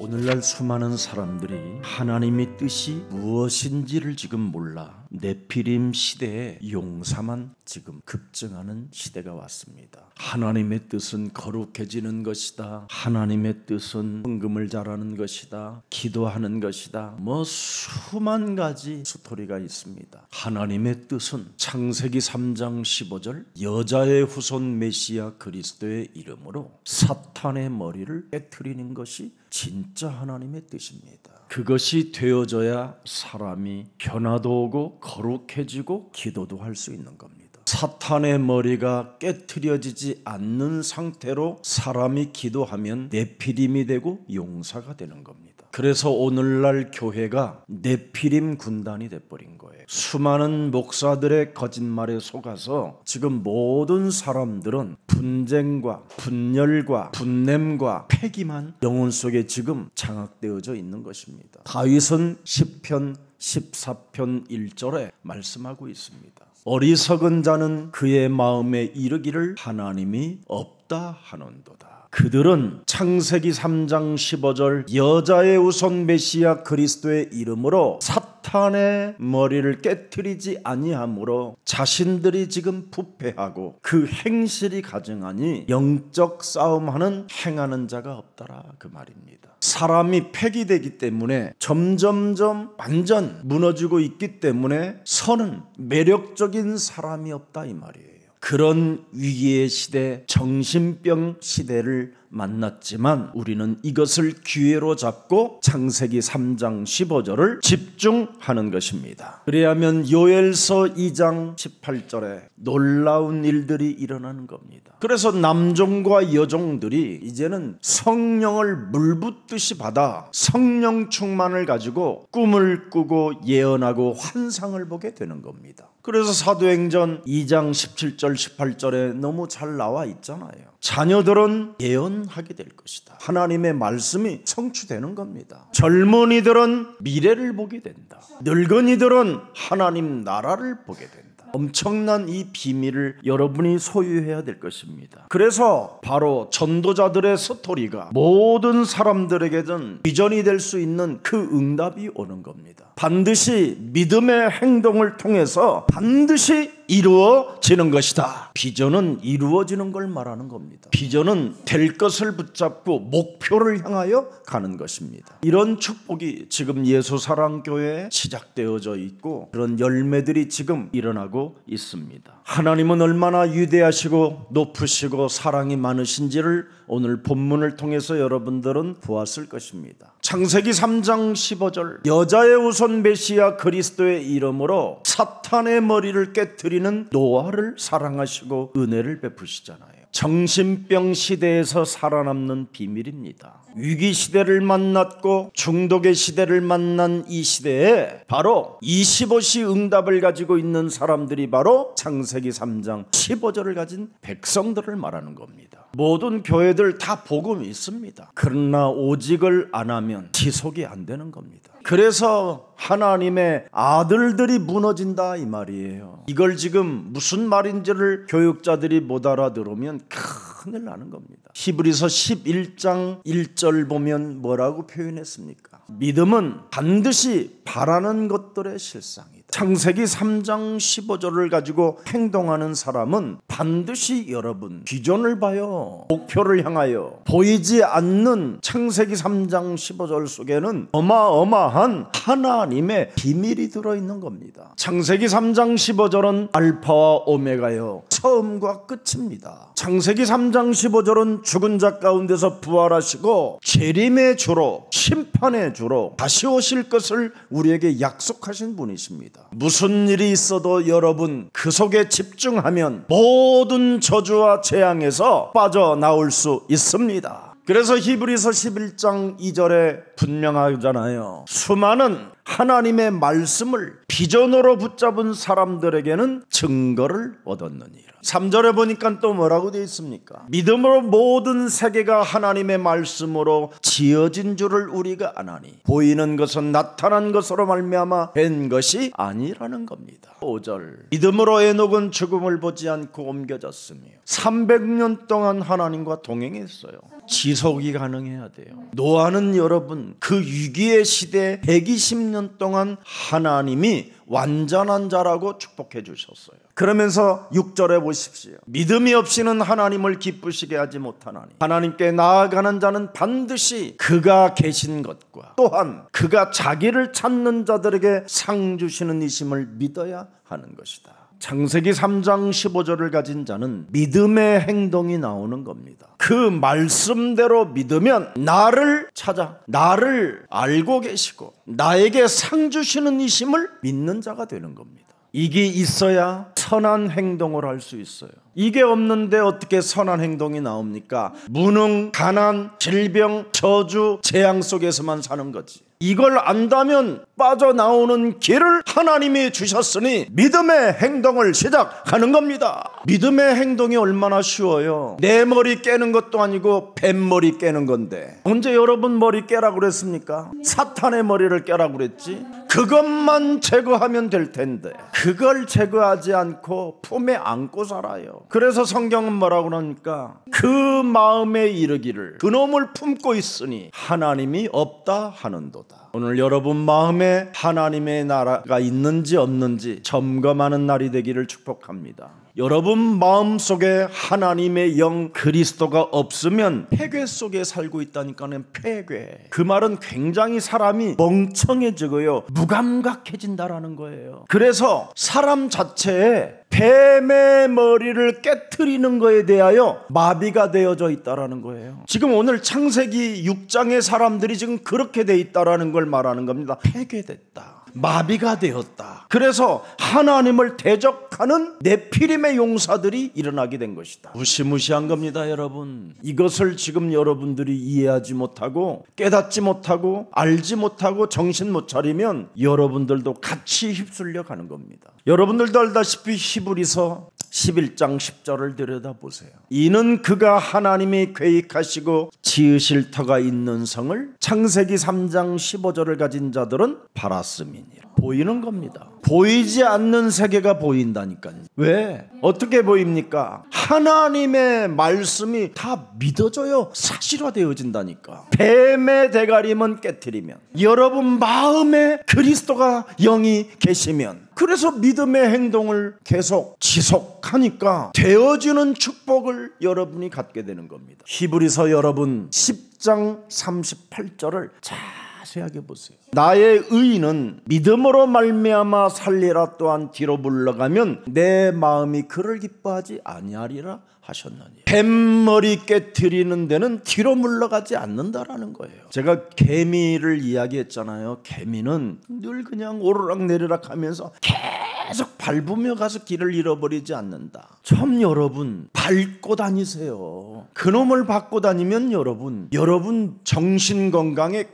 오늘날 수많은 사람들이 하나님의 뜻이 무엇인지를 지금 몰라 네피림 시대에 용사만 지금 급증하는 시대가 왔습니다. 하나님의 뜻은 거룩해지는 것이다. 하나님의 뜻은 헌금을 잘하는 것이다. 기도하는 것이다. 수만 가지 스토리가 있습니다. 하나님의 뜻은 창세기 3장 15절 여자의 후손 메시아 그리스도의 이름으로 사탄의 머리를 깨트리는 것이 진짜 하나님의 뜻입니다. 그것이 되어져야 사람이 변화도 오고 거룩해지고 기도도 할 수 있는 겁니다. 사탄의 머리가 깨트려지지 않는 상태로 사람이 기도하면 네피림이 되고 용사가 되는 겁니다. 그래서 오늘날 교회가 네피림 군단이 돼버린 거예요. 수많은 목사들의 거짓말에 속아서 지금 모든 사람들은 분쟁과 분열과 분냄과 패기만 영혼 속에 지금 장악되어져 있는 것입니다. 다윗은 시편 14편 1절에 말씀하고 있습니다. 어리석은 자는 그의 마음에 이르기를 하나님이 없다 하는도다. 그들은 창세기 3장 15절 여자의 후손 메시아 그리스도의 이름으로 사탄의 머리를 깨트리지 아니하므로 자신들이 지금 부패하고 그 행실이 가증하니 영적 싸움하는 행하는 자가 없더라 그 말입니다. 사람이 폐기되기 때문에 점점점 완전 무너지고 있기 때문에 선은 매력적인 사람이 없다 이 말이에요. 그런 위기의 시대, 정신병 시대를 만났지만 우리는 이것을 기회로 잡고 창세기 3장 15절을 집중하는 것입니다. 그래야면 요엘서 2장 18절에 놀라운 일들이 일어나는 겁니다. 그래서 남종과 여종들이 이제는 성령을 물붓듯이 받아 성령 충만을 가지고 꿈을 꾸고 예언하고 환상을 보게 되는 겁니다. 그래서 사도행전 2장 17절 18절에 너무 잘 나와 있잖아요. 자녀들은 예언하게 될 것이다. 하나님의 말씀이 성취되는 겁니다. 젊은이들은 미래를 보게 된다. 늙은이들은 하나님 나라를 보게 된다. 엄청난 이 비밀을 여러분이 소유해야 될 것입니다. 그래서 바로 전도자들의 스토리가 모든 사람들에게는 비전이 될 수 있는 그 응답이 오는 겁니다. 반드시 믿음의 행동을 통해서 반드시 이루어지는 것이다. 비전은 이루어지는 걸 말하는 겁니다. 비전은 될 것을 붙잡고 목표를 향하여 가는 것입니다. 이런 축복이 지금 예수사랑교회에 시작되어져 있고 그런 열매들이 지금 일어나고 있습니다. 하나님은 얼마나 위대하시고 높으시고 사랑이 많으신지를 오늘 본문을 통해서 여러분들은 보았을 것입니다. 창세기 3장 15절 여자의 후손 메시아 그리스도의 이름으로 사탄의 머리를 깨트리는 노아를 사랑하시고 은혜를 베푸시잖아요. 정신병 시대에서 살아남는 비밀입니다. 위기 시대를 만났고 중독의 시대를 만난 이 시대에 바로 25시 응답을 가지고 있는 사람들이 바로 창세기 3장 15절을 가진 백성들을 말하는 겁니다. 모든 교회들 다 복음이 있습니다. 그러나 오직을 안 하면 지속이 안 되는 겁니다. 그래서 하나님의 아들들이 무너진다 이 말이에요. 이걸 지금 무슨 말인지를 교육자들이 못 알아들으면 큰일 나는 겁니다. 히브리서 11장 1절 보면 뭐라고 표현했습니까? 믿음은 반드시 바라는 것들의 실상이다. 창세기 3장 15절을 가지고 행동하는 사람은 반드시 여러분 비전을 봐요. 목표를 향하여 보이지 않는 창세기 3장 15절 속에는 어마어마한 하나님의 비밀이 들어있는 겁니다. 창세기 3장 15절은 알파와 오메가요 처음과 끝입니다. 창세기 3장 15절은 죽은 자 가운데서 부활하시고 재림의 주로 심판의 주로 다시 오실 것을 우리에게 약속하신 분이십니다. 무슨 일이 있어도 여러분 그 속에 집중하면 모든 저주와 재앙에서 빠져나올 수 있습니다. 그래서 히브리서 11장 2절에 분명하잖아요. 수많은 하나님의 말씀을 비전으로 붙잡은 사람들에게는 증거를 얻었느니라. 3절에 보니까 또 뭐라고 되어 있습니까? 믿음으로 모든 세계가 하나님의 말씀으로 지어진 줄을 우리가 아나니 보이는 것은 나타난 것으로 말미암아 된 것이 아니라는 겁니다. 5절 믿음으로 에녹은 죽음을 보지 않고 옮겨졌으며 300년 동안 하나님과 동행했어요. 지속이 가능해야 돼요. 노아는 여러분 그 위기의 시대에 120년 동안 하나님이 완전한 자라고 축복해 주셨어요. 그러면서 6절에 보십시오. 믿음이 없이는 하나님을 기쁘시게 하지 못하나니 하나님께 나아가는 자는 반드시 그가 계신 것과 또한 그가 자기를 찾는 자들에게 상 주시는 이심을 믿어야 하는 것이다. 창세기 3장 15절을 가진 자는 믿음의 행동이 나오는 겁니다. 그 말씀대로 믿으면 나를 찾아 나를 알고 계시고 나에게 상 주시는 이심을 믿는 자가 되는 겁니다. 이게 있어야 선한 행동을 할 수 있어요. 이게 없는데 어떻게 선한 행동이 나옵니까? 무능, 가난, 질병, 저주, 재앙 속에서만 사는 거지. 이걸 안다면 빠져나오는 길을 하나님이 주셨으니 믿음의 행동을 시작하는 겁니다. 믿음의 행동이 얼마나 쉬워요. 내 머리 깨는 것도 아니고 뱀머리 깨는 건데 언제 여러분 머리 깨라고 그랬습니까? 사탄의 머리를 깨라고 그랬지. 그것만 제거하면 될 텐데 그걸 제거하지 않고 품에 안고 살아요. 그래서 성경은 뭐라고 그러니까 그 마음에 이르기를 그놈을 품고 있으니 하나님이 없다 하는도다. 오늘 여러분 마음에 하나님의 나라가 있는지 없는지 점검하는 날이 되기를 축복합니다. 여러분 마음속에 하나님의 영 그리스도가 없으면 폐괴 속에 살고 있다니까는 폐괴. 그 말은 굉장히 사람이 멍청해지고요 무감각해진다라는 거예요. 그래서 사람 자체에 뱀의 머리를 깨트리는 거에 대하여 마비가 되어져 있다라는 거예요. 지금 오늘 창세기 6장의 사람들이 지금 그렇게 돼 있다라는 걸 말하는 겁니다. 폐괴됐다. 마비가 되었다. 그래서 하나님을 대적하는 네피림의 용사들이 일어나게 된 것이다. 무시무시한 겁니다, 여러분. 이것을 지금 여러분들이 이해하지 못하고 깨닫지 못하고 알지 못하고 정신 못 차리면 여러분들도 같이 휩쓸려 가는 겁니다. 여러분들도 알다시피 히브리서 11장 10절을 들여다보세요. 이는 그가 하나님이 계획하시고 지으실 터가 있는 성을 창세기 3장 15절을 가진 자들은 바랐음이니라. 보이는 겁니다. 보이지 않는 세계가 보인다니까요. 왜? 어떻게 보입니까? 하나님의 말씀이 다 믿어져요. 사실화되어진다니까. 뱀의 대가림은 깨트리면 여러분 마음에 그리스도가 영이 계시면 그래서 믿음의 행동을 계속 지속하니까 되어지는 축복을 여러분이 갖게 되는 겁니다. 히브리서 여러분 10장 38절을 자세하게 보세요. 나의 의인은 믿음으로 말미암아 살리라 또한 뒤로 물러가면 내 마음이 그를 기뻐하지 아니하리라 하셨느니. 뱀머리 깨트리는 데는 뒤로 물러가지 않는다라는 거예요. 제가 개미를 이야기했잖아요. 개미는 늘 그냥 오르락내리락 하면서 계속 밟으며 가서 길을 잃어버리지 않는다. 참 여러분 밟고 다니세요. 그놈을 밟고 다니면 여러분 정신 건강에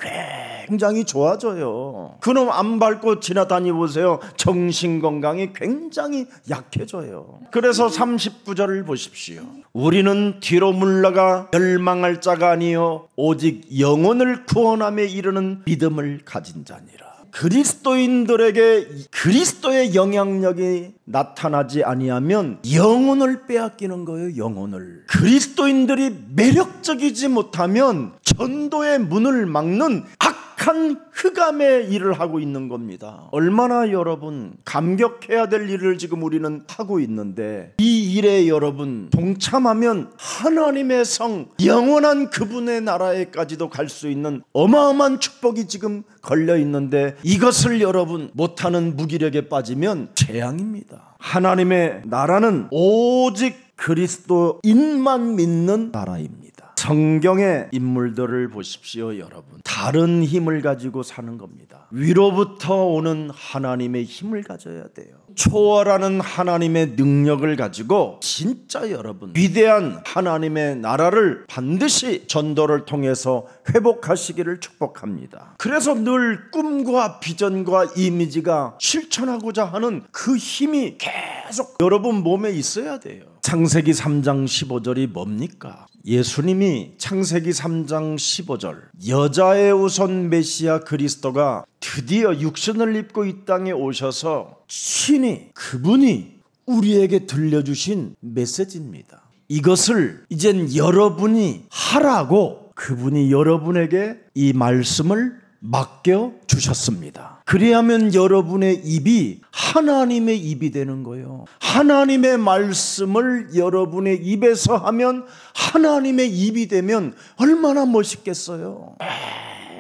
굉장히 좋아져요. 그놈 안 밟고 지나다니 보세요. 정신 건강이 굉장히 약해져요. 그래서 39절을 보십시오. 우리는 뒤로 물러가 멸망할 자가 아니요 오직 영혼을 구원함에 이르는 믿음을 가진 자니라. 그리스도인들에게 그리스도의 영향력이 나타나지 아니하면 영혼을 빼앗기는 거예요. 영혼을. 그리스도인들이 매력적이지 못하면 전도의 문을 막는 악한 흑암의 일을 하고 있는 겁니다. 얼마나 여러분 감격해야 될 일을 지금 우리는 하고 있는데 이 일에 여러분 동참하면 하나님의 성 영원한 그분의 나라에까지도 갈 수 있는 어마어마한 축복이 지금 걸려 있는데 이것을 여러분 못하는 무기력에 빠지면 재앙입니다. 하나님의 나라는 오직 그리스도인만 믿는 나라입니다. 성경의 인물들을 보십시오. 여러분, 다른 힘을 가지고 사는 겁니다. 위로부터 오는 하나님의 힘을 가져야 돼요. 초월하는 하나님의 능력을 가지고 진짜 여러분, 위대한 하나님의 나라를 반드시 전도를 통해서 회복하시기를 축복합니다. 그래서 늘 꿈과 비전과 이미지가 실천하고자 하는 그 힘이 계속 여러분 몸에 있어야 돼요. 창세기 3장 15절이 뭡니까? 예수님이 창세기 3장 15절, 여자의 우선 메시아 그리스도가 드디어 육신을 입고 이 땅에 오셔서 친히 그분이 우리에게 들려주신 메시지입니다. 이것을 이젠 여러분이 하라고 그분이 여러분에게 이 말씀을 맡겨주셨습니다. 그래야면 여러분의 입이 하나님의 입이 되는 거예요. 하나님의 말씀을 여러분의 입에서 하면 하나님의 입이 되면 얼마나 멋있겠어요.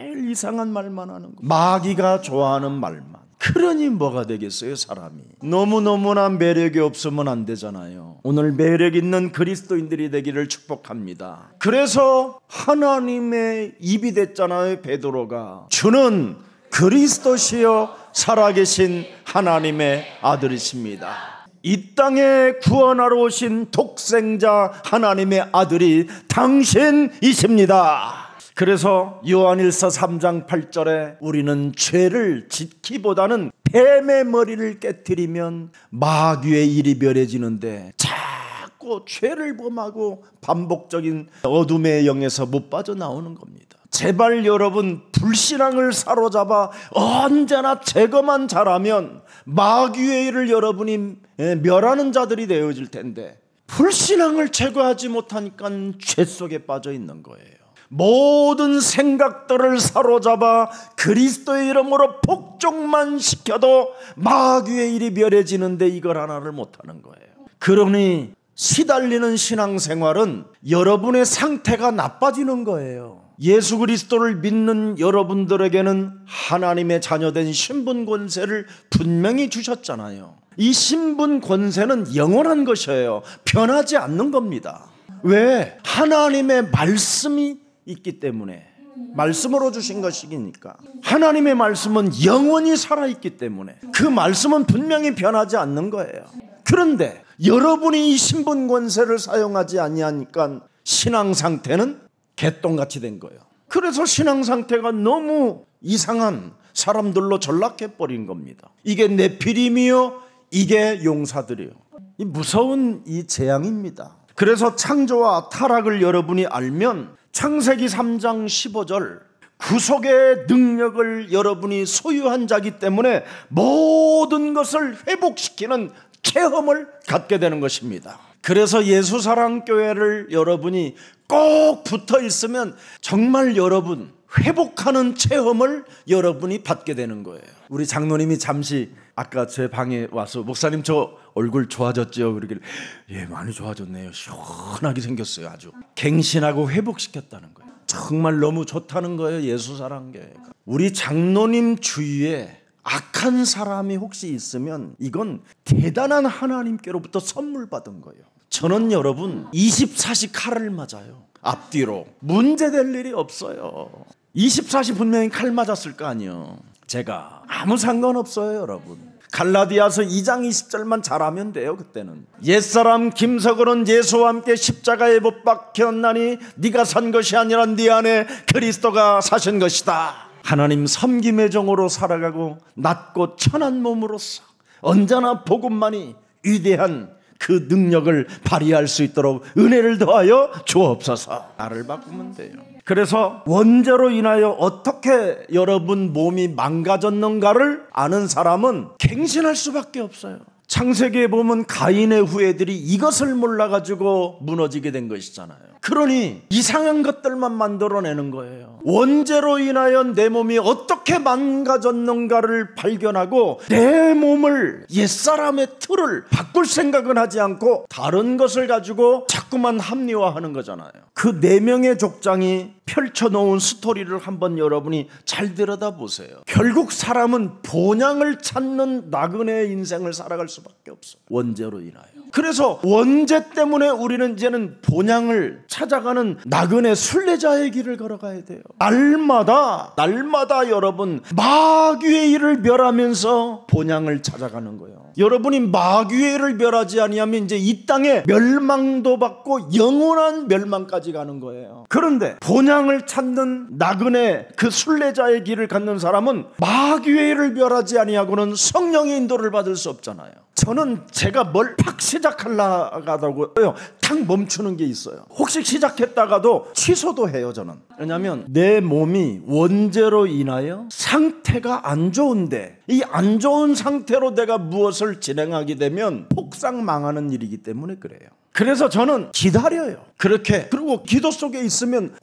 매일 이상한 말만 하는 거, 마귀가 좋아하는 말만. 그러니 뭐가 되겠어요? 사람이 너무너무나 매력이 없으면 안 되잖아요. 오늘 매력 있는 그리스도인들이 되기를 축복합니다. 그래서 하나님의 입이 됐잖아요. 베드로가 주는 그리스도시여 살아계신 하나님의 아들이십니다. 이 땅에 구원하러 오신 독생자 하나님의 아들이 당신이십니다. 그래서 요한일서 3장 8절에 우리는 죄를 짓기보다는 뱀의 머리를 깨트리면 마귀의 일이 멸해지는데 자꾸 죄를 범하고 반복적인 어둠의 영에서 못 빠져나오는 겁니다. 제발 여러분, 불신앙을 사로잡아 언제나 제거만 잘하면 마귀의 일을 여러분이 멸하는 자들이 되어질 텐데, 불신앙을 제거하지 못하니까 죄 속에 빠져 있는 거예요. 모든 생각들을 사로잡아 그리스도의 이름으로 복종만 시켜도 마귀의 일이 멸해지는데 이걸 하나를 못하는 거예요. 그러니 시달리는 신앙생활은 여러분의 상태가 나빠지는 거예요. 예수 그리스도를 믿는 여러분들에게는 하나님의 자녀된 신분 권세를 분명히 주셨잖아요. 이 신분 권세는 영원한 것이에요. 변하지 않는 겁니다. 왜? 하나님의 말씀이 있기 때문에, 말씀으로 주신 것이니까. 하나님의 말씀은 영원히 살아있기 때문에 그 말씀은 분명히 변하지 않는 거예요. 그런데 여러분이 이 신분 권세를 사용하지 아니하니까 신앙 상태는 개똥같이 된 거예요. 그래서 신앙 상태가 너무 이상한 사람들로 전락해버린 겁니다. 이게 네피림이요, 이게 용사들이요. 이 무서운 이 재앙입니다. 그래서 창조와 타락을 여러분이 알면 창세기 3장 15절, 구속의 능력을 여러분이 소유한 자기 때문에 모든 것을 회복시키는 체험을 갖게 되는 것입니다. 그래서 예수사랑교회를 여러분이 꼭 붙어 있으면 정말 여러분 회복하는 체험을 여러분이 받게 되는 거예요. 우리 장로님이 잠시 아까 제 방에 와서 목사님 저 얼굴 좋아졌죠? 그러길래 예, 많이 좋아졌네요. 시원하게 생겼어요. 아주 갱신하고 회복시켰다는 거예요. 정말 너무 좋다는 거예요. 예수사랑교회가. 우리 장로님 주위에 악한 사람이 혹시 있으면 이건 대단한 하나님께로부터 선물 받은 거예요. 저는 여러분 24시 칼을 맞아요. 앞뒤로 문제될 일이 없어요. 24시 분명히 칼 맞았을 거 아니에요. 제가 아무 상관없어요. 여러분, 갈라디아서 2장 20절만 잘하면 돼요. 그때는 옛사람 김석을은 예수와 함께 십자가에 못 박혔나니 네가 산 것이 아니라 네 안에 그리스도가 사신 것이다. 하나님 섬김의 종으로 살아가고 낮고 천한 몸으로서 언제나 복음만이 위대한 그 능력을 발휘할 수 있도록 은혜를 더하여 주옵소서. 나를 바꾸면 돼요. 그래서 원죄로 인하여 어떻게 여러분 몸이 망가졌는가를 아는 사람은 갱신할 수밖에 없어요. 창세기에 보면 가인의 후예들이 이것을 몰라가지고 무너지게 된 것이잖아요. 그러니 이상한 것들만 만들어내는 거예요. 원죄로 인하여 내 몸이 어떻게 망가졌는가를 발견하고 내 몸을, 옛사람의 틀을 바꿀 생각은 하지 않고 다른 것을 가지고 자꾸만 합리화하는 거잖아요. 그 4명의 족장이 펼쳐놓은 스토리를 한번 여러분이 잘 들여다보세요. 결국 사람은 본향을 찾는 나그네의 인생을 살아갈 수밖에 없어요. 원죄로 인하여. 그래서 원죄 때문에 우리는 이제는 본향을 찾아가는 나그네 순례자의 길을 걸어가야 돼요. 날마다 여러분 마귀의 일을 멸하면서 본향을 찾아가는 거예요. 여러분이 마귀의 일을 멸하지 아니하면 이제 이 땅에 멸망도 받고 영원한 멸망까지 가는 거예요. 그런데 본향을 찾는 나그네 그 순례자의 길을 갖는 사람은 마귀의 일을 멸하지 아니하고는 성령의 인도를 받을 수 없잖아요. 저는 제가 뭘 팍 시작하려다고요 탁 멈추는 게 있어요. 혹시 시작했다가도 취소도 해요. 저는. 왜냐하면 내 몸이 원죄로 인하여 상태가 안 좋은데 이 안 좋은 상태로 내가 무엇을 진행하게 되면 폭삭 망하는 일이기 때문에 그래요. 그래서 저는 기다려요. 그렇게. 그리고 기도 속에 있으면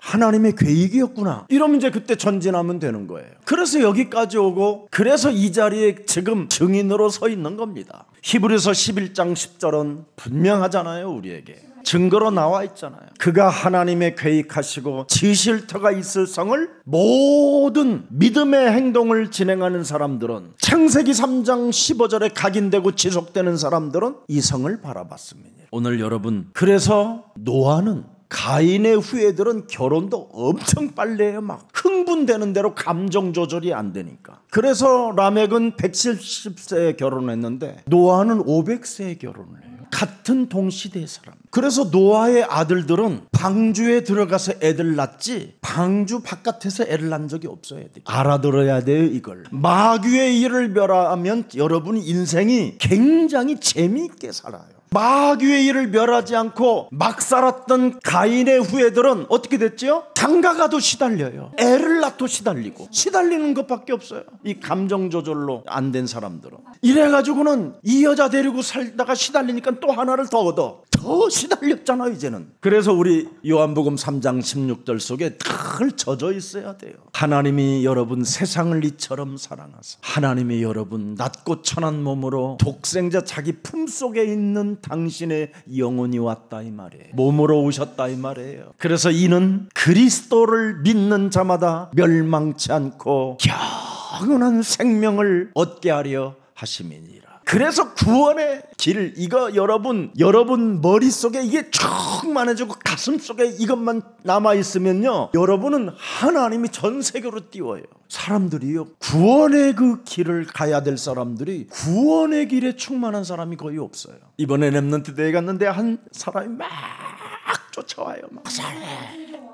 하나님의 계획이었구나 이러면 이제 그때 전진하면 되는 거예요. 그래서 여기까지 오고 그래서 이 자리에 지금 증인으로 서 있는 겁니다. 히브리서 11장 10절은 분명하잖아요. 우리에게 증거로 나와 있잖아요. 그가 하나님의 계획하시고 지실 터가 있을 성을 모든 믿음의 행동을 진행하는 사람들은 창세기 3장 15절에 각인되고 지속되는 사람들은 이 성을 바라봤습니다. 오늘 여러분 그래서 노아는 가인의 후예들은 결혼도 엄청 빨리 해요. 막 흥분되는 대로 감정 조절이 안 되니까. 그래서 라멕은 170세에 결혼했는데 노아는 500세에 결혼을 해요. 같은 동시대의 사람. 그래서 노아의 아들들은 방주에 들어가서 애들 낳지 방주 바깥에서 애를 낳은 적이 없어요. 알아들어야 돼요. 이걸. 마귀의 일을 멸하면 여러분 인생이 굉장히 재미있게 살아요. 마귀의 일을 멸하지 않고 막 살았던 가인의 후예들은 어떻게 됐죠? 장가가도 시달려요. 애를 낳도 시달리고 시달리는 것밖에 없어요. 이 감정 조절로 안 된 사람들은. 이래가지고는 이 여자 데리고 살다가 시달리니까 또 하나를 더 얻어. 더 시달렸잖아요 이제는. 그래서 우리 요한복음 3장 16절 속에 늘 젖어 있어야 돼요. 하나님이 여러분 세상을 이처럼 사랑하사 하나님이 여러분 낮고 천한 몸으로 독생자 자기 품속에 있는 당신의 영혼이 왔다 이 말이에요. 몸으로 오셨다 이 말이에요. 그래서 이는 그리스도를 믿는 자마다 멸망치 않고 영원한 생명을 얻게 하려 하심이니라. 그래서 구원의 길, 이거 여러분 머릿속에 이게 충만해지고 가슴속에 이것만 남아있으면요 여러분은 하나님이 전 세계로 띄워요. 사람들이요 구원의 그 길을 가야 될 사람들이 구원의 길에 충만한 사람이 거의 없어요. 이번에 렘넌트 대회 갔는데 한 사람이 막 쫓아와요. 막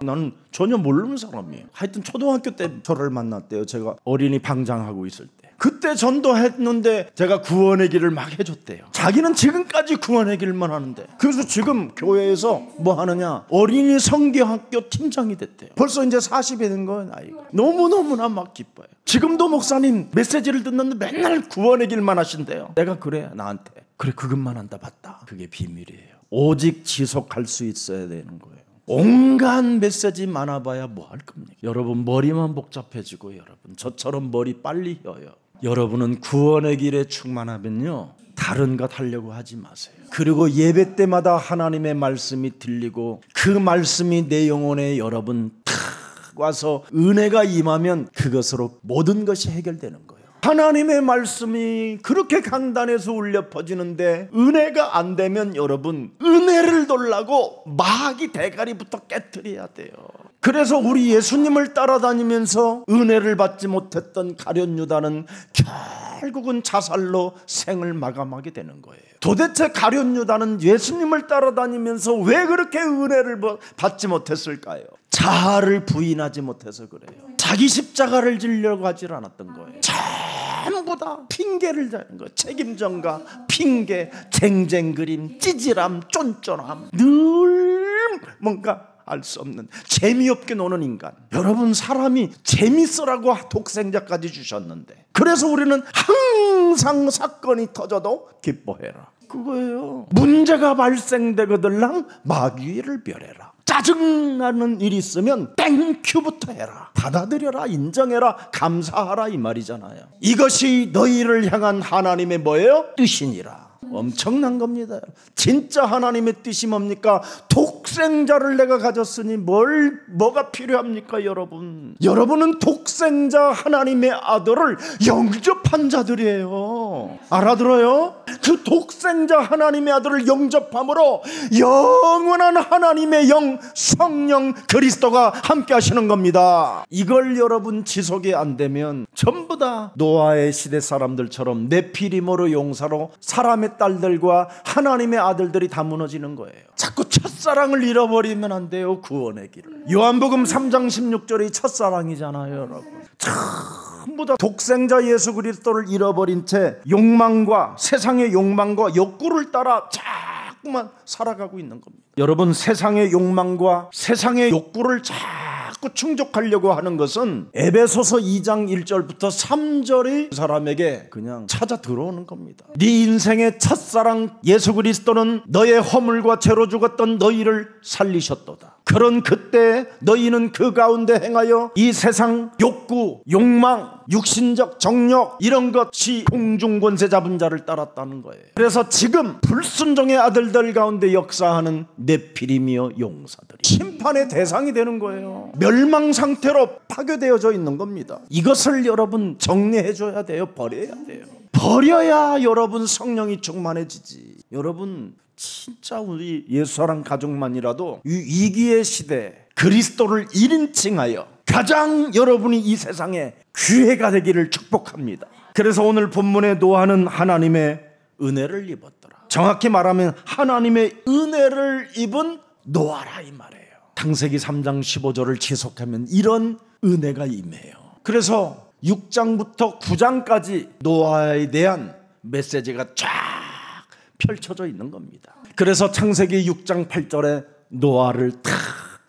나는 전혀 모르는 사람이에요. 하여튼 초등학교 때 저를 만났대요. 제가 어린이 방장하고 있을 때. 그때 전도했는데 제가 구원의 길을 막 해줬대요. 자기는 지금까지 구원의 길만 하는데. 그래서 지금 교회에서 뭐 하느냐 어린이 성경학교 팀장이 됐대요. 벌써 이제 40이 된 거예요 나이가. 너무너무나 막 기뻐요. 지금도 목사님 메시지를 듣는데 맨날 구원의 길만 하신대요. 내가 그래 나한테 그래 그것만 한다 봤다. 그게 비밀이에요. 오직 지속할 수 있어야 되는 거예요. 온갖 메시지 많아봐야 뭐 할 겁니까? 여러분 머리만 복잡해지고 여러분 저처럼 머리 빨리 휘어요. 여러분은 구원의 길에 충만하면요 다른 것 하려고 하지 마세요. 그리고 예배 때마다 하나님의 말씀이 들리고 그 말씀이 내 영혼에 여러분 탁 와서 은혜가 임하면 그것으로 모든 것이 해결되는 거예요. 하나님의 말씀이 그렇게 강단에서 울려 퍼지는데 은혜가 안 되면 여러분 은혜를 돌라고 마귀 대가리부터 깨트려야 돼요. 그래서 우리 예수님을 따라다니면서 은혜를 받지 못했던 가룟 유다는 결국은 자살로 생을 마감하게 되는 거예요. 도대체 가룟 유다는 예수님을 따라다니면서 왜 그렇게 은혜를 받지 못했을까요? 자아를 부인하지 못해서 그래요. 자기 십자가를 지려고 하질 않았던 거예요. 전부 다 핑계를 대는 거예요. 책임전가, 핑계, 쟁쟁그림, 찌질함, 쫀쫀함, 늘 뭔가 알 수 없는 재미없게 노는 인간. 여러분 사람이 재밌으라고 독생자까지 주셨는데 그래서 우리는 항상 사건이 터져도 기뻐해라 그거예요. 문제가 발생되거들랑 마귀를 멸해라. 짜증나는 일이 있으면 땡큐부터 해라. 받아들여라. 인정해라. 감사하라 이 말이잖아요. 이것이 너희를 향한 하나님의 뭐예요? 뜻이니라. 엄청난 겁니다. 진짜 하나님의 뜻이 뭡니까? 독생자를 내가 가졌으니 뭐가 필요합니까 여러분? 여러분은 독생자 하나님의 아들을 영접한 자들이에요. 알아들어요? 그 독생자 하나님의 아들을 영접함으로 영원한 하나님의 영 성령 그리스도가 함께 하시는 겁니다. 이걸 여러분 지속이 안 되면 전부 다 노아의 시대 사람들처럼 네피림으로 용사로 사람의 딸들과 하나님의 아들들이 다 무너지는 거예요. 자꾸 첫사랑을 잃어버리면 안 돼요. 구원의 길을. 요한복음 3장 16절이 첫사랑이잖아요 여러분. 전부 다 독생자 예수 그리스도를 잃어버린 채 욕망과 세상의 욕망과 욕구를 따라 자꾸만 살아가고 있는 겁니다. 여러분, 세상의 욕망과 세상의 욕구를 자꾸 충족하려고 하는 것은 에베소서 2장 1절부터 3절이 사람에게 그냥 찾아 들어오는 겁니다. 네 인생의 첫사랑 예수 그리스도는 너의 허물과 죄로 죽었던 너희를 살리셨도다. 그런 그때 너희는 그 가운데 행하여 이 세상 욕구, 욕망, 육신적 정욕 이런 것이 공중권세 잡은 자를 따랐다는 거예요. 그래서 지금 불순종의 아들들 가운데 역사하는 네피림이여 용사들이 심판의 대상이 되는 거예요. 멸망 상태로 파괴되어져 있는 겁니다. 이것을 여러분 정리해 줘야 돼요. 버려야 돼요. 버려야 여러분 성령이 충만해지지. 여러분 진짜 우리 예수사랑 가족만이라도 이 위기의 시대에 그리스도를 1인칭하여 가장 여러분이 이 세상에 귀해가 되기를 축복합니다. 그래서 오늘 본문에 노아는 하나님의 은혜를 입었더라. 정확히 말하면 하나님의 은혜를 입은 노아라 이 말이에요. 창세기 3장 15절을 지속하면 이런 은혜가 임해요. 그래서 6장부터 9장까지 노아에 대한 메시지가 쫙 펼쳐져 있는 겁니다. 그래서 창세기 6장 8절에 노아를 탁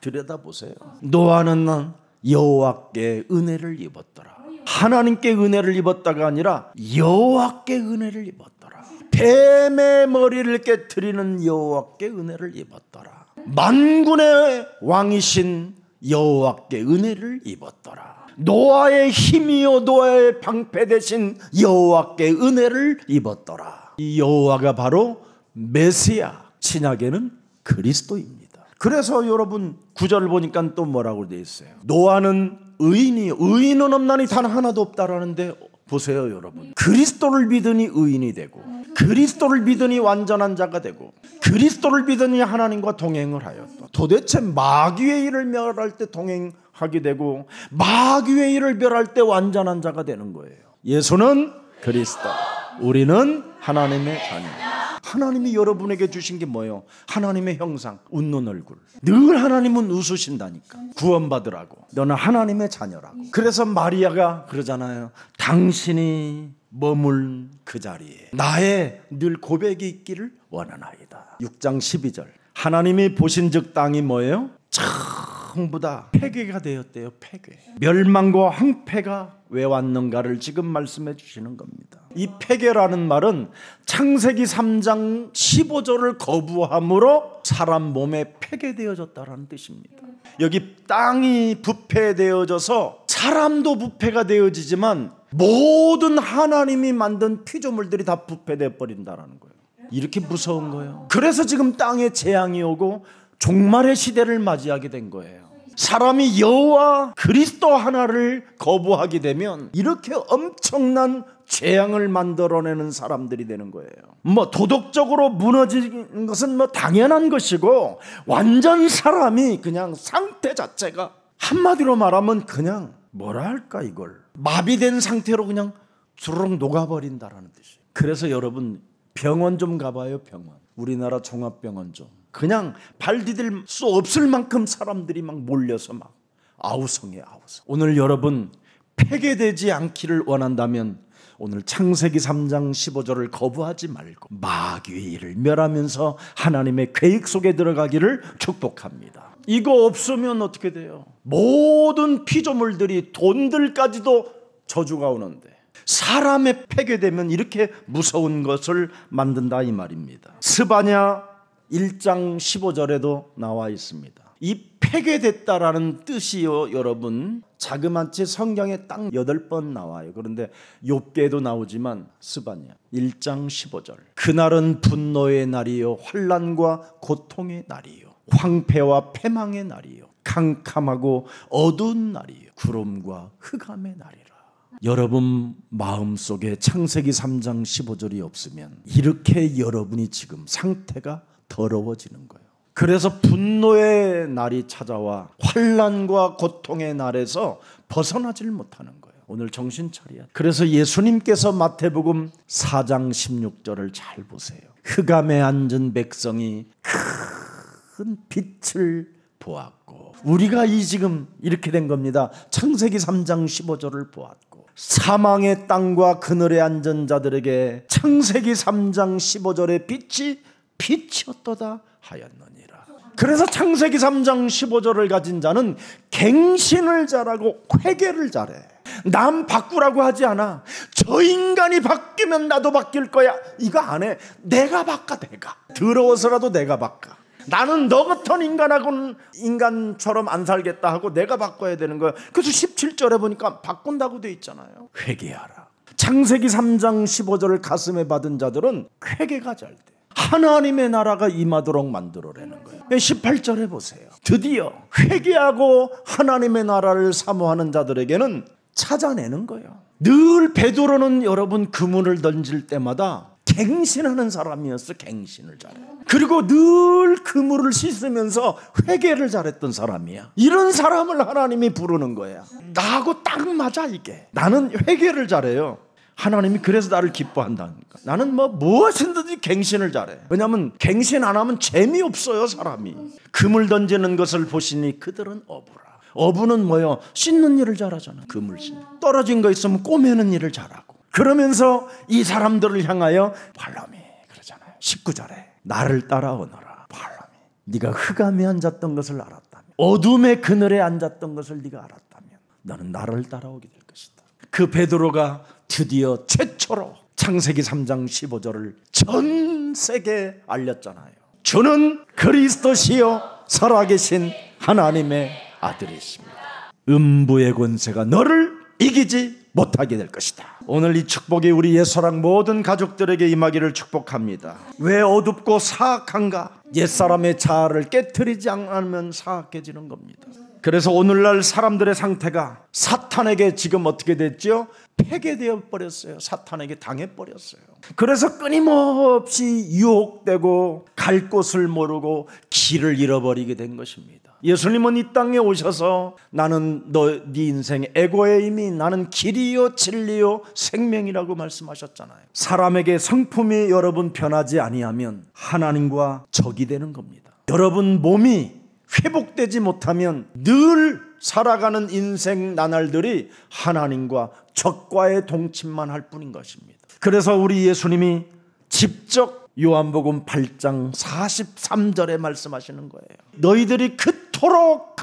들여다보세요. 노아는 여호와께 은혜를 입었더라. 하나님께 은혜를 입었다가 아니라 여호와께 은혜를 입었더라. 뱀의 머리를 깨트리는 여호와께 은혜를 입었더라. 만군의 왕이신 여호와께 은혜를 입었더라. 노아의 힘이요 노아의 방패 되신 여호와께 은혜를 입었더라. 이 여호와가 바로 메시아, 신약에는 그리스도입니다. 그래서 여러분 9절을 보니까 또 뭐라고 되어 있어요? 노아는 의인은 없나니 단 하나도 없다라는데 보세요 여러분. 그리스도를 믿으니 의인이 되고 그리스도를 믿으니 완전한 자가 되고 그리스도를 믿으니 하나님과 동행을 하였다. 도대체 마귀의 일을 멸할 때 동행하게 되고 마귀의 일을 멸할 때 완전한 자가 되는 거예요. 예수는 그리스도, 우리는 하나님의 자녀. 하나님이 여러분에게 주신 게 뭐예요? 하나님의 형상, 웃는 얼굴. 늘 하나님은 웃으신다니까. 구원받으라고. 너는 하나님의 자녀라고. 그래서 마리아가 그러잖아요. 당신이 머물 그 자리에 나의 늘 고백이 있기를 원하나이다. 6장 12절. 하나님이 보신즉 땅이 뭐예요? 전부 다 폐괴가 되었대요. 폐괴. 멸망과 황폐가 왜 왔는가를 지금 말씀해 주시는 겁니다. 이 폐괴라는 말은 창세기 3장 15절을 거부함으로 사람 몸에 폐괴되어졌다라는 뜻입니다. 여기 땅이 부패되어져서 사람도 부패가 되어지지만 모든 하나님이 만든 피조물들이 다 부패되어 버린다라는 거예요. 이렇게 무서운 거예요. 그래서 지금 땅에 재앙이 오고 종말의 시대를 맞이하게 된 거예요. 사람이 여호와 그리스도 하나를 거부하게 되면 이렇게 엄청난 재앙을 만들어내는 사람들이 되는 거예요. 도덕적으로 무너지는 것은 당연한 것이고 완전 사람이 그냥 상태 자체가 한마디로 말하면 그냥 뭐랄까 이걸 마비된 상태로 그냥 주르륵 녹아버린다라는 뜻이에요. 그래서 여러분 병원 좀 가봐요. 병원. 우리나라 종합병원 좀. 그냥 발 디딜 수 없을 만큼 사람들이 막 몰려서 막 아우성해 아우성. 오늘 여러분 폐괴되지 않기를 원한다면 오늘 창세기 3장 15절을 거부하지 말고 마귀의 일을 멸하면서 하나님의 계획 속에 들어가기를 축복합니다. 이거 없으면 어떻게 돼요? 모든 피조물들이 돈들까지도 저주가 오는데 사람의 폐괴되면 이렇게 무서운 것을 만든다 이 말입니다. 스바냐 1장 15절에도 나와 있습니다. 이 폐괴됐다라는 뜻이요 여러분 자그마치 성경에 딱 8번 나와요. 그런데 욥기에도 나오지만 스바냐 1장 15절 그날은 분노의 날이요 환난과 고통의 날이요 황폐와 패망의 날이요, 캄캄하고 어두운 날이요, 구름과 흑암의 날이라. 여러분 마음속에 창세기 3장 15절이 없으면 이렇게 여러분이 지금 상태가 더러워지는 거예요. 그래서 분노의 날이 찾아와 환난과 고통의 날에서 벗어나질 못하는 거예요. 오늘 정신 차려야 돼. 그래서 예수님께서 마태복음 4장 16절을 잘 보세요. 흑암에 앉은 백성이 큰 빛을 보았고, 우리가 지금 이렇게 된 겁니다. 창세기 3장 15절을 보았고, 사망의 땅과 그늘에 앉은 자들에게 창세기 3장 15절의 빛이 빛이었도다 하였느니라. 그래서 창세기 3장 15절을 가진 자는 갱신을 잘하고 회개를 잘해. 남 바꾸라고 하지 않아. 저 인간이 바뀌면 나도 바뀔 거야, 이거 안 해. 내가 바꿔. 내가 더러워서라도 내가 바꿔. 나는 너 같은 인간하고는 인간처럼 안 살겠다 하고 내가 바꿔야 되는 거야. 그래서 17절에 보니까 바꾼다고 돼 있잖아요. 회개하라. 창세기 3장 15절을 가슴에 받은 자들은 회개가 잘 돼. 하나님의 나라가 임하도록 만들어내는 거예요. 18절에 보세요. 드디어 회개하고 하나님의 나라를 사모하는 자들에게는 찾아내는 거예요. 늘 베드로는 여러분 그물을 던질 때마다 갱신하는 사람이었어. 갱신을 잘해. 그리고 늘 그물을 씻으면서 회개를 잘했던 사람이야. 이런 사람을 하나님이 부르는 거야. 나하고 딱 맞아 이게. 나는 회개를 잘해요. 하나님이 그래서 나를 기뻐한다니까. 나는 무엇이든지 갱신을 잘해. 왜냐하면 갱신 안 하면 재미없어요. 사람이. 그물 던지는 것을 보시니 그들은 어부라. 어부는 뭐요? 씻는 일을 잘하잖아. 그물 씻는. 떨어진 거 있으면 꼬매는 일을 잘하고. 그러면서 이 사람들을 향하여 발람이 그러잖아요. 19절에 나를 따라오너라. 발람이 네가 흑암에 앉았던 것을 알았다면, 어둠의 그늘에 앉았던 것을 네가 알았다면 너는 나를 따라오게 될 것이다. 그 베드로가 드디어 최초로 창세기 3장 15절을 전 세계에 알렸잖아요. 주는 그리스도시요 살아계신 하나님의 아들이십니다. 음부의 권세가 너를 이기지 못하게 될 것이다. 오늘 이 축복이 우리 옛사랑 모든 가족들에게 임하기를 축복합니다. 왜 어둡고 사악한가? 옛사람의 자아를 깨트리지 않으면 사악해지는 겁니다. 그래서 오늘날 사람들의 상태가 사탄에게 지금 어떻게 됐죠? 폐괴되어 버렸어요. 사탄에게 당해버렸어요. 그래서 끊임없이 유혹되고 갈 곳을 모르고 길을 잃어버리게 된 것입니다. 예수님은 이 땅에 오셔서 나는 네 인생의 에고의 힘이 나는 길이요 진리요 생명이라고 말씀하셨잖아요. 사람에게 성품이 여러분 변하지 아니하면 하나님과 적이 되는 겁니다. 여러분 몸이 회복되지 못하면 늘 살아가는 인생 나날들이 하나님과 적과의 동침만 할 뿐인 것입니다. 그래서 우리 예수님이 직접 요한복음 8장 43절에 말씀하시는 거예요. 너희들이 그토록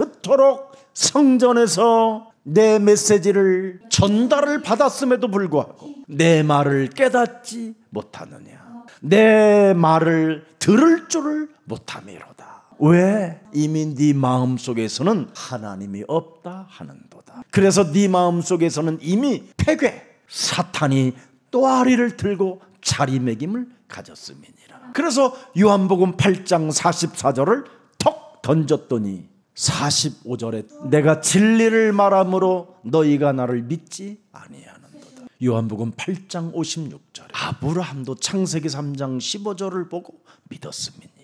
성전에서 내 메시지를 전달을 받았음에도 불구하고 내 말을 깨닫지 못하느냐. 내 말을 들을 줄을 못함이로다. 왜? 이미 네 마음속에서는 하나님이 없다 하는도다. 그래서 네 마음속에서는 이미 폐괴, 사탄이 또아리를 들고 자리매김을 가졌음이니라. 그래서 요한복음 8장 44절을 턱 던졌더니 45절에 내가 진리를 말함으로 너희가 나를 믿지 아니하는도다. 요한복음 8장 56절에 아브라함도 창세기 3장 15절을 보고 믿었음이니라.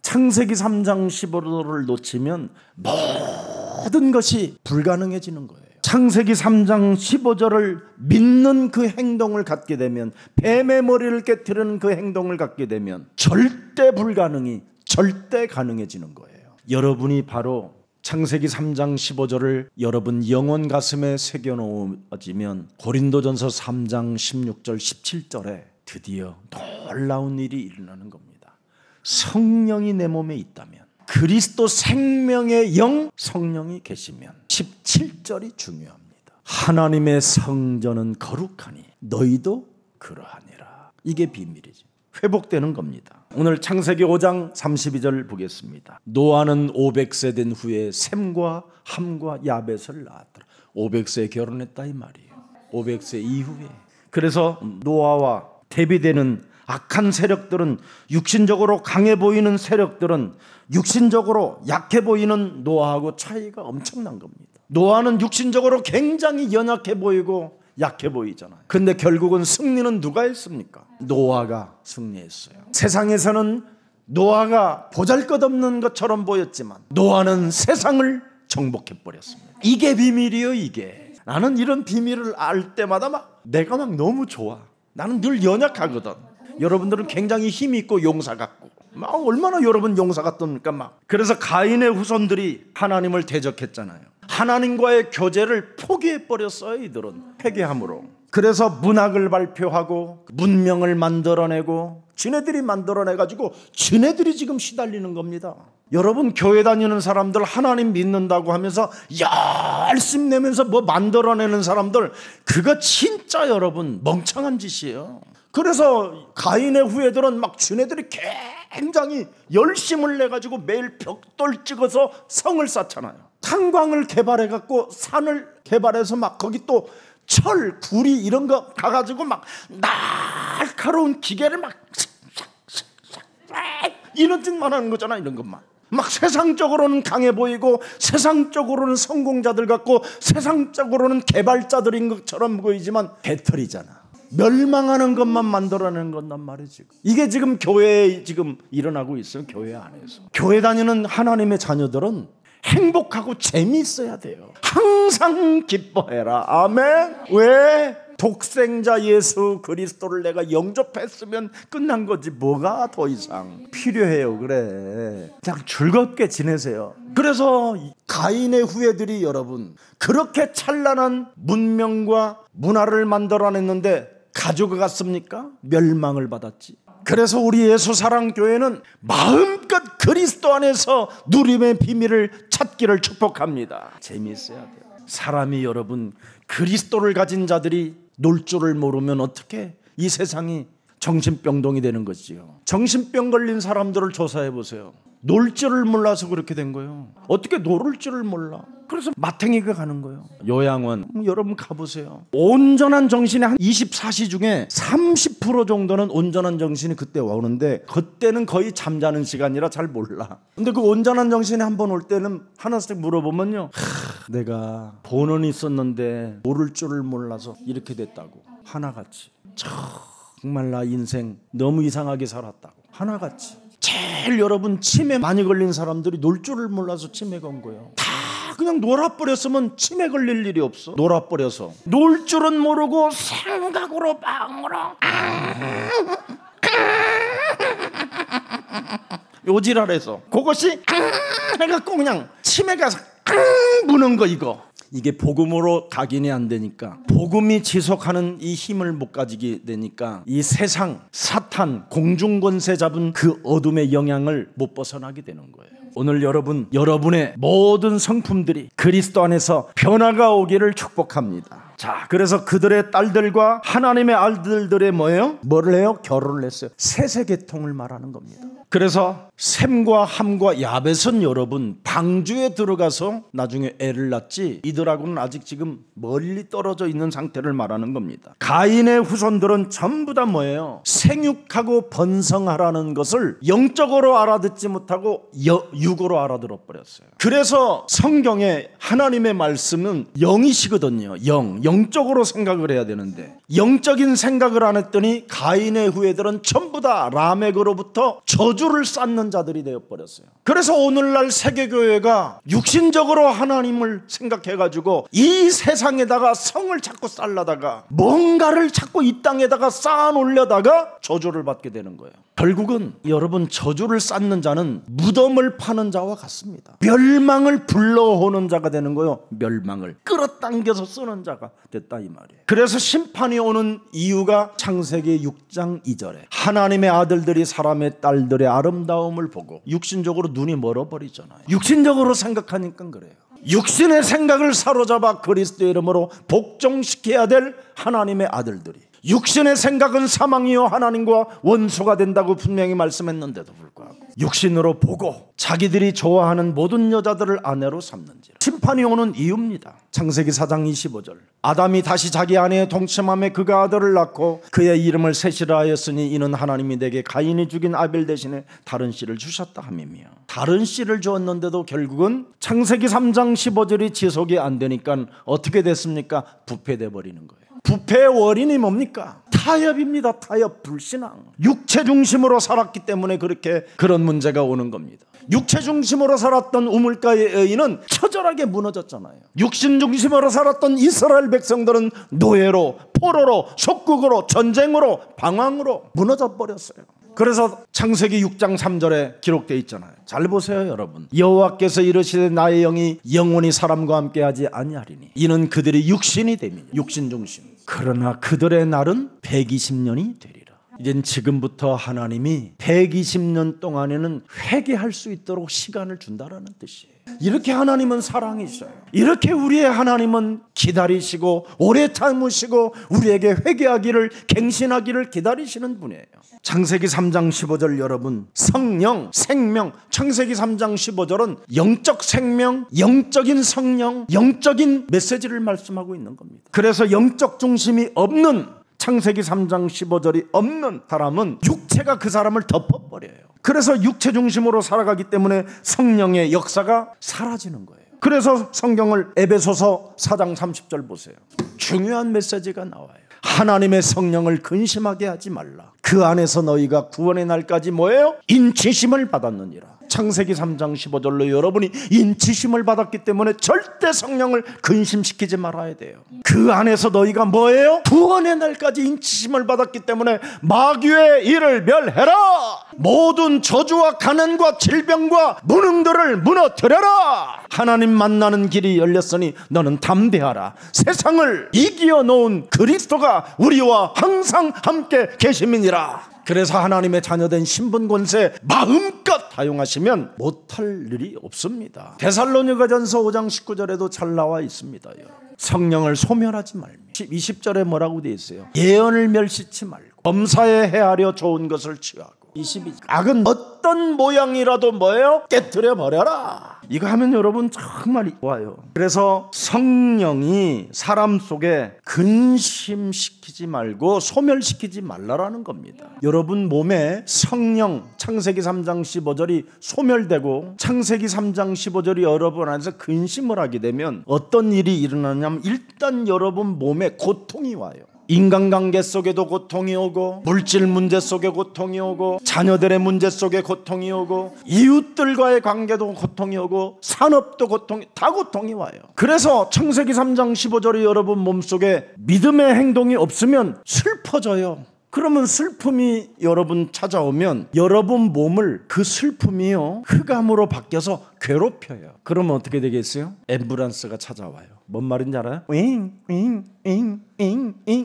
창세기 3장 15절을 놓치면 모든 것이 불가능해지는 거예요. 창세기 3장 15절을 믿는 그 행동을 갖게 되면, 뱀의 머리를 깨트리는 그 행동을 갖게 되면 절대 불가능이 절대 가능해지는 거예요. 여러분이 바로 창세기 3장 15절을 여러분 영혼 가슴에 새겨놓으면 고린도전서 3장 16절 17절에 드디어 놀라운 일이 일어나는 겁니다. 성령이 내 몸에 있다면, 그리스도 생명의 영 성령이 계시면 17절이 중요합니다. 하나님의 성전은 거룩하니 너희도 그러하니라. 이게 비밀이죠. 회복되는 겁니다. 오늘 창세기 5장 32절 보겠습니다. 노아는 500세 된 후에 셈과 함과 야벳을 낳았더라. 500세에 결혼했다 이 말이에요. 500세 이후에. 그래서 노아와 대비되는 악한 세력들은, 육신적으로 강해 보이는 세력들은 육신적으로 약해 보이는 노아하고 차이가 엄청난 겁니다. 노아는 육신적으로 굉장히 연약해 보이고 약해 보이잖아요. 근데 결국은 승리는 누가 했습니까? 노아가 승리했어요. 세상에서는 노아가 보잘것없는 것처럼 보였지만 노아는 세상을 정복해버렸습니다. 이게 비밀이에요. 이게 나는 이런 비밀을 알 때마다 내가 너무 좋아. 나는 늘 연약하거든. 여러분들은 굉장히 힘이 있고 용사 같고 얼마나 여러분 용사 같습니까? 그래서 가인의 후손들이 하나님을 대적했잖아요. 하나님과의 교제를 포기해버렸어요. 이들은 회개함으로. 그래서 문학을 발표하고 문명을 만들어내고 지네들이 만들어내가지고 지네들이 지금 시달리는 겁니다. 여러분, 교회 다니는 사람들, 하나님 믿는다고 하면서 열심히 내면서 뭐 만들어내는 사람들, 그거 진짜 여러분 멍청한 짓이에요. 그래서 가인의 후예들은 지네들이 굉장히 열심을 내가지고 매일 벽돌 찍어서 성을 쌓잖아요. 탄광을 개발해갖고 산을 개발해서 거기 또 철, 구리 이런 거 가가지고 날카로운 기계를 이런 짓만 하는 거잖아. 이런 것만 세상적으로는 강해 보이고 세상적으로는 성공자들 같고 세상적으로는 개발자들인 것처럼 보이지만 배터리잖아. 멸망하는 것만 만들어내는 것단 말이지. 이게 지금 교회에 지금 일어나고 있어요. 교회 안에서. 교회 다니는 하나님의 자녀들은 행복하고 재미있어야 돼요. 항상 기뻐해라. 아멘. 왜? 독생자 예수 그리스도를 내가 영접했으면 끝난 거지 뭐가 더 이상 필요해요. 그래, 그냥 즐겁게 지내세요. 그래서 가인의 후예들이 여러분 그렇게 찬란한 문명과 문화를 만들어냈는데 가져갔습니까? 멸망을 받았지. 그래서 우리 예수사랑교회는 마음껏 그리스도 안에서 누림의 비밀을 찾기를 축복합니다. 재미있어야 돼요. 사람이 여러분 그리스도를 가진 자들이 놀 줄을 모르면 어떻게 이 세상이 정신병동이 되는 거지요. 정신병 걸린 사람들을 조사해 보세요. 놀 줄을 몰라서 그렇게 된 거예요. 어떻게 놀을 줄을 몰라. 그래서 마탱이가 가는 거예요. 요양원 여러분 가보세요. 온전한 정신이 한 24시 중에 30% 정도는 온전한 정신이 그때 오는데 그때는 거의 잠자는 시간이라 잘 몰라. 근데 그 온전한 정신이 한번 올 때는 하나씩 물어보면요, 내가 돈은 있었는데 모를 줄을 몰라서 이렇게 됐다고. 하나같이 정말 나 인생 너무 이상하게 살았다고. 하나같이. 제일 여러분 치매 많이 걸린 사람들이 놀 줄을 몰라서 치매가 온 거예요. 다 그냥 놀아버렸으면 치매 걸릴 일이 없어. 놀아버려서 놀 줄은 모르고 생각으로 방으로 요지랄해서 그것이 해갖고 그냥 치매가 무는 거. 이게 복음으로 각인이 안 되니까, 복음이 지속하는 이 힘을 못 가지게 되니까 이 세상 사탄 공중권세 잡은 그 어둠의 영향을 못 벗어나게 되는 거예요. 오늘 여러분의 모든 성품들이 그리스도 안에서 변화가 오기를 축복합니다. 자, 그래서 그들의 딸들과 하나님의 아들들의 뭐를 해요? 결혼을 했어요. 세세계통을 말하는 겁니다. 그래서 셈과 함과 야벳은 여러분 방주에 들어가서 나중에 애를 낳지 이들하고는 아직 지금 멀리 떨어져 있는 상태를 말하는 겁니다. 가인의 후손들은 전부 다 뭐예요? 생육하고 번성하라는 것을 영적으로 알아듣지 못하고 육으로 알아들어 버렸어요. 그래서 성경에 하나님의 말씀은 영이시거든요. 영적으로 생각을 해야 되는데 영적인 생각을 안 했더니 가인의 후예들은 전부 다 라멕으로부터 저주를 쌓는 자들이 되어버렸어요. 그래서 오늘날 세계교회가 육신적으로 하나님을 생각해가지고 이 세상에다가 성을 자꾸 쌓으려다가 뭔가를 자꾸 이 땅에다가 쌓아놓으려다가 저주를 받게 되는 거예요. 결국은 여러분 저주를 쌓는 자는 무덤을 파는 자와 같습니다. 멸망을 불러오는 자가 되는 거예요. 멸망을 끌어당겨서 쓰는 자가 됐다 이 말이에요. 그래서 심판이 오는 이유가 창세기 6장 2절에 하나님의 아들들이 사람의 딸들의 아름다움을 보고 육신적으로 눈이 멀어버리잖아요. 육신적으로 생각하니까 그래요. 육신의 생각을 사로잡아 그리스도의 이름으로 복종시켜야 될 하나님의 아들들이 육신의 생각은 사망이요 하나님과 원수가 된다고 분명히 말씀했는데도 불구하고 육신으로 보고 자기들이 좋아하는 모든 여자들을 아내로 삼는지라. 심판이 오는 이유입니다. 창세기 4장 25절. 아담이 다시 자기 아내의 동침함에 그가 아들을 낳고 그의 이름을 셋이라 하였으니 이는 하나님이 내게 가인이 죽인 아벨 대신에 다른 씨를 주셨다 함이며. 다른 씨를 주었는데도 결국은 창세기 3장 15절이 지속이 안 되니까 어떻게 됐습니까? 부패돼 버리는 거예요. 부패의 원인이 뭡니까? 타협입니다. 타협, 불신앙. 육체 중심으로 살았기 때문에 그런 문제가 오는 겁니다. 육체 중심으로 살았던 우물가의 여인은 처절하게 무너졌잖아요. 육신 중심으로 살았던 이스라엘 백성들은 노예로, 포로로, 속국으로, 전쟁으로, 방황으로 무너져 버렸어요. 그래서 창세기 6장 3절에 기록되어 있잖아요. 잘 보세요 여러분. 여호와께서 이르시되 나의 영이 영원히 사람과 함께하지 아니하리니 이는 그들이 육신이 됨이니. 육신 중심. 그러나 그들의 날은 120년이 되리라. 이젠 지금부터 하나님이 120년 동안에는 회개할 수 있도록 시간을 준다라는 뜻이에요. 이렇게 하나님은 사랑이셔요. 이렇게 우리의 하나님은 기다리시고 오래 참으시고 우리에게 회개하기를, 갱신하기를 기다리시는 분이에요. 창세기 3장 15절 여러분, 성령, 생명. 창세기 3장 15절은 영적 생명, 영적인 성령, 영적인 메시지를 말씀하고 있는 겁니다. 그래서 영적 중심이 없는, 창세기 3장 15절이 없는 사람은 육체가 그 사람을 덮어버려요. 그래서 육체 중심으로 살아가기 때문에 성령의 역사가 사라지는 거예요. 그래서 성경을 에베소서 4장 30절 보세요. 중요한 메시지가 나와요. 하나님의 성령을 근심하게 하지 말라. 그 안에서 너희가 구원의 날까지 뭐예요? 인치심을 받았느니라. 창세기 3장 15절로 여러분이 인치심을 받았기 때문에 절대 성령을 근심시키지 말아야 돼요. 그 안에서 너희가 뭐예요? 구원의 날까지 인치심을 받았기 때문에 마귀의 일을 멸해라. 모든 저주와 가난과 질병과 무능들을 무너뜨려라. 하나님 만나는 길이 열렸으니 너는 담대하라. 세상을 이겨 놓은 그리스도가 우리와 항상 함께 계심이니라. 그래서 하나님의 자녀된 신분 권세 마음껏 사용하시면 못할 일이 없습니다. 데살로니가전서 5장 19절에도 잘 나와 있습니다. 성령을 소멸하지 말며. 20절에 뭐라고 되어 있어요? 예언을 멸시치 말고 범사에 헤아려 좋은 것을 취하고. 22절 악은 어떤 모양이라도 뭐예요? 깨트려 버려라. 이거 하면 여러분 정말 좋아요. 그래서 성령이 사람 속에 근심시키지 말고 소멸시키지 말라라는 겁니다. 여러분 몸에 성령, 창세기 3장 15절이 소멸되고 창세기 3장 15절이 여러분 안에서 근심을 하게 되면 어떤 일이 일어나냐면 일단 여러분 몸에 고통이 와요. 인간관계 속에도 고통이 오고, 물질 문제 속에 고통이 오고, 자녀들의 문제 속에 고통이 오고, 이웃들과의 관계도 고통이 오고, 산업도 다 고통이 와요. 그래서 창세기 3장 15절이 여러분 몸속에 믿음의 행동이 없으면 슬퍼져요. 그러면 슬픔이 여러분 찾아오면 여러분 몸을 그 슬픔이요 흑암으로 바뀌어서 괴롭혀요. 그러면 어떻게 되겠어요? 앰뷸런스가 찾아와요. 뭔 말인지 알아요?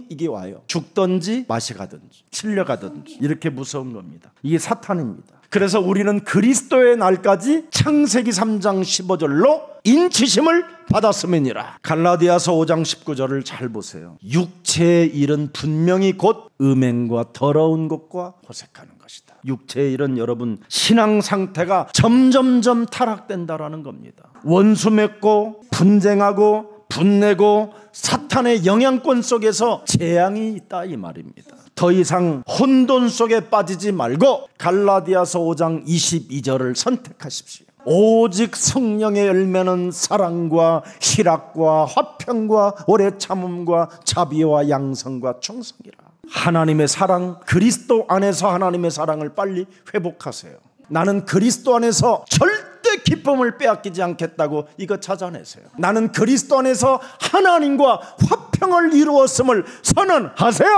이게 와요. 죽든지 맛이 가든지 실려가든지 이렇게 무서운 겁니다. 이게 사탄입니다. 그래서 우리는 그리스도의 날까지 창세기 3장 15절로 인치심을 받았음이니라. 갈라디아서 5장 19절을 잘 보세요. 육체의 일은 분명히 곧 음행과 더러운 것과 호색하는 것이다. 육체의 일은 여러분 신앙 상태가 점점점 타락된다라는 겁니다. 원수 맺고 분쟁하고 분내고 사탄의 영향권 속에서 재앙이 있다 이 말입니다. 더 이상 혼돈 속에 빠지지 말고 갈라디아서 5장 22절을 선택하십시오. 오직 성령의 열매는 사랑과 희락과 화평과 오래 참음과 자비와 양성과 충성이라. 하나님의 사랑, 그리스도 안에서 하나님의 사랑을 빨리 회복하세요. 나는 그리스도 안에서 절대 기쁨을 빼앗기지 않겠다고 이거 찾아내세요. 나는 그리스도 안에서 하나님과 화평을 이루었음을 선언하세요.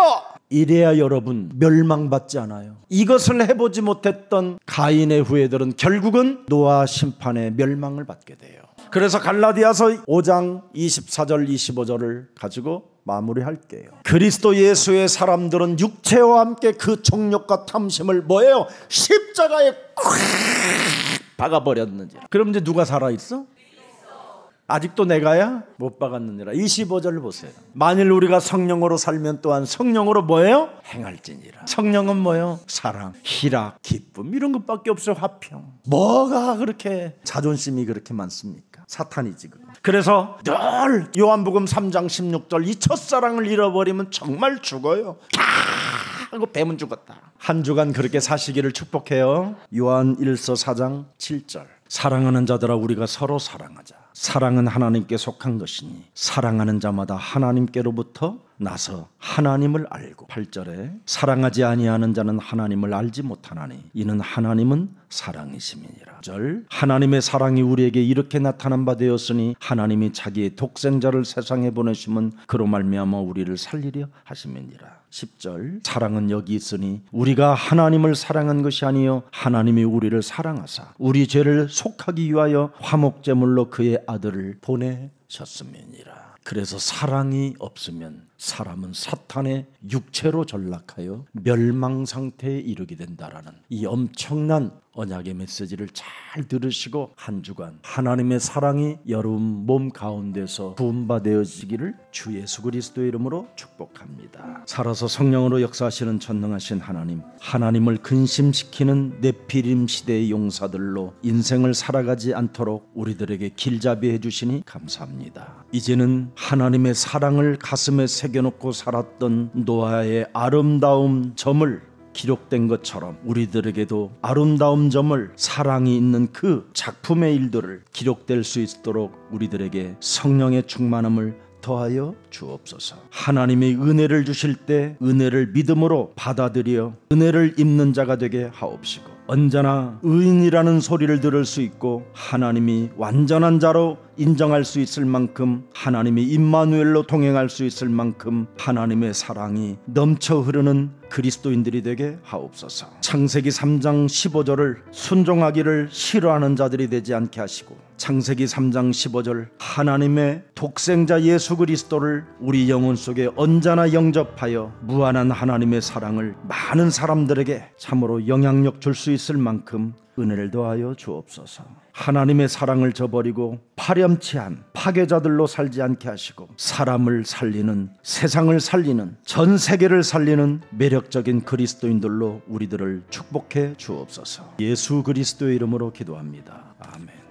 이래야 여러분 멸망받지 않아요. 이것을 해보지 못했던 가인의 후예들은 결국은 노아 심판의 멸망을 받게 돼요. 그래서 갈라디아서 5장 24절 25절을 가지고 마무리할게요. 그리스도 예수의 사람들은 육체와 함께 그 정욕과 탐심을 뭐예요? 십자가에 콱 박아버렸는지. 그럼 이제 누가 살아있어? 아직도 내가야 못 박았느니라. 25절 보세요. 만일 우리가 성령으로 살면 또한 성령으로 뭐예요? 행할지니라. 성령은 뭐예요? 사랑, 희락, 기쁨 이런 것밖에 없어요. 화평. 뭐가 그렇게 자존심이 그렇게 많습니까? 사탄이지 그거. 그래서 늘 요한복음 3장 16절 이 첫사랑을 잃어버리면 정말 죽어요. 하고 뱀은 죽었다. 한 주간 그렇게 사시기를 축복해요. 요한 1서 4장 7절 사랑하는 자들아 우리가 서로 사랑하자. 사랑은 하나님께 속한 것이니 사랑하는 자마다 하나님께로부터 나서 하나님을 알고 8절에 사랑하지 아니하는 자는 하나님을 알지 못하나니 이는 하나님은 사랑이심이니라. 9절 하나님의 사랑이 우리에게 이렇게 나타난 바 되었으니 하나님이 자기의 독생자를 세상에 보내심은 그로 말미암아 우리를 살리려 하심이니라. 10절 사랑은 여기 있으니 우리가 하나님을 사랑한 것이 아니요 하나님이 우리를 사랑하사 우리 죄를 속하기 위하여 화목제물로 그의 아들을 보내셨음이니라. 그래서 사랑이 없으면 사람은 사탄의 육체로 전락하여 멸망 상태에 이르게 된다라는 이 엄청난 언약의 메시지를 잘 들으시고 한 주간 하나님의 사랑이 여러분 몸 가운데서 부음받아지기를 주 예수 그리스도의 이름으로 축복합니다. 살아서 성령으로 역사하시는 전능하신 하나님, 하나님을 근심시키는 네피림 시대의 용사들로 인생을 살아가지 않도록 우리들에게 길잡이해 주시니 감사합니다. 이제는 하나님의 사랑을 가슴에 새겨놓고 살았던 노아의 아름다운 점을 기록된 것처럼 우리들에게도 아름다운 점을 사랑이 있는 그 작품의 일들을 기록될 수 있도록 우리들에게 성령의 충만함을 더하여 주옵소서. 하나님의 은혜를 주실 때 은혜를 믿음으로 받아들여 은혜를 입는 자가 되게 하옵시고 언제나 의인이라는 소리를 들을 수 있고 하나님이 완전한 자로 인정할 수 있을 만큼 하나님이 임마누엘로 동행할 수 있을 만큼 하나님의 사랑이 넘쳐 흐르는 그리스도인들이 되게 하옵소서. 창세기 3장 15절을 순종하기를 싫어하는 자들이 되지 않게 하시고 창세기 3장 15절 하나님의 독생자 예수 그리스도를 우리 영혼 속에 언제나 영접하여 무한한 하나님의 사랑을 많은 사람들에게 참으로 영향력 줄 수 있을 만큼 은혜를 더하여 주옵소서. 하나님의 사랑을 저버리고 파렴치한 파괴자들로 살지 않게 하시고 사람을 살리는, 세상을 살리는, 전 세계를 살리는 매력적인 그리스도인들로 우리들을 축복해 주옵소서. 예수 그리스도의 이름으로 기도합니다. 아멘.